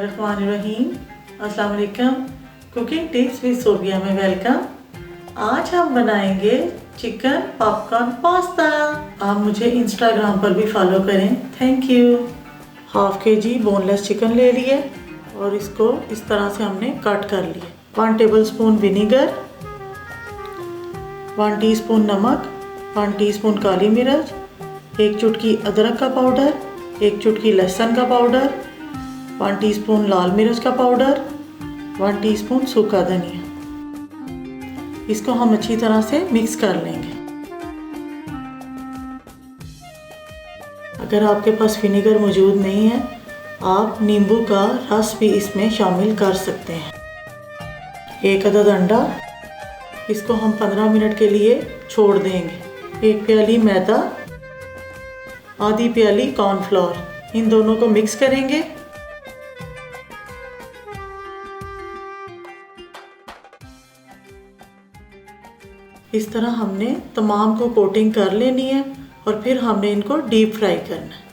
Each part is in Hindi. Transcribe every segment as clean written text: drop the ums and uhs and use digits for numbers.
बिस्मिल्लाहिर्रहमानिर्रहीम। अस्सलाम वालेकुम। कुकिंग टिप्स विद सोबिया में वेलकम। आज हम बनाएंगे चिकन पॉपकॉर्न पास्ता। आप मुझे इंस्टाग्राम पर भी फॉलो करें। Thank you. Half kg boneless chicken ले लिए और इसको इस तरह से हमने कट कर लिए। 1 टेबलस्पून विनीगर, 1 टीस्पून नमक, 1 टीस्पून काली मिर्च, 1 चुटकी अदरक का पाउडर, 1 चुटकी लहसुन का पाउडर, 1 टीस्पून लाल मिर्च का पाउडर, 1 टीस्पून सूखा धनिया। इसको हम अच्छी तरह से मिक्स कर लेंगे। अगर आपके पास विनेगर मौजूद नहीं है, आप नींबू का रस भी इसमें शामिल कर सकते हैं। 1 अदद अंडा, इसको हम 15 मिनट के लिए छोड़ देंगे। 1 प्याली मैदा, आधी प्याली कॉर्नफ्लोर, इन दोनों को मिक्स करेंगे। इस तरह हमने तमाम को कोटिंग कर लेनी है और फिर हमने इनको डीप फ्राई करना है।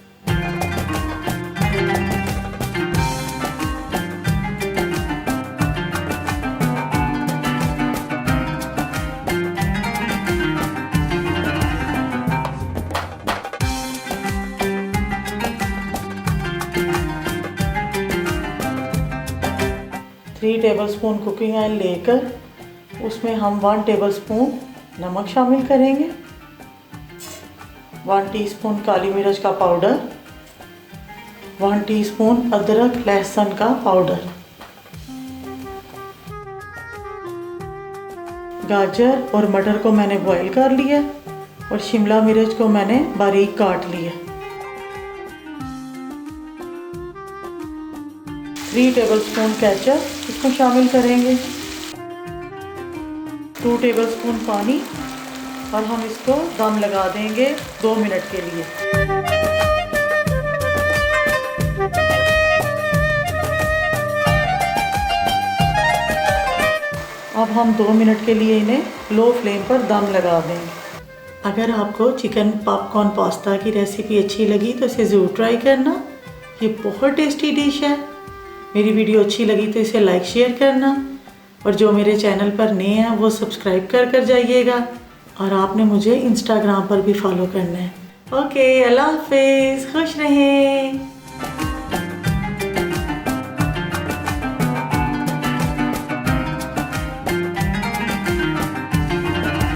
थ्री टेबलस्पून कुकिंग ऑयल लेकर उसमें हम 1 टेबलस्पून नमक शामिल करेंगे, 1 टीस्पून काली मिर्च का पाउडर, 1 टीस्पून अदरक लहसुन का पाउडर, गाजर और मटर को मैंने बॉईल कर लिया और शिमला मिर्च को मैंने बारीक काट लिया। 3 टेबलस्पून केचप इसमें शामिल करेंगे, 2 टेबलस्पून पानी और हम इसको दम लगा देंगे 2 मिनट के लिए। अब हम 2 मिनट के लिए इन्हें लो फ्लेम पर दम लगा देंगे। अगर आपको चिकन पॉपकॉर्न पास्ता की रेसिपी अच्छी लगी तो इसे ज़रूर ट्राई करना। ये बहुत टेस्टी डिश है। मेरी वीडियो अच्छी लगी तो इसे लाइक शेयर करना और जो मेरे चैनल पर नए हैं वो सब्सक्राइब कर जाइएगा और आपने मुझे इंस्टाग्राम पर भी फॉलो करना है। ओके, अल्लाह हाफिज़, खुश रहें।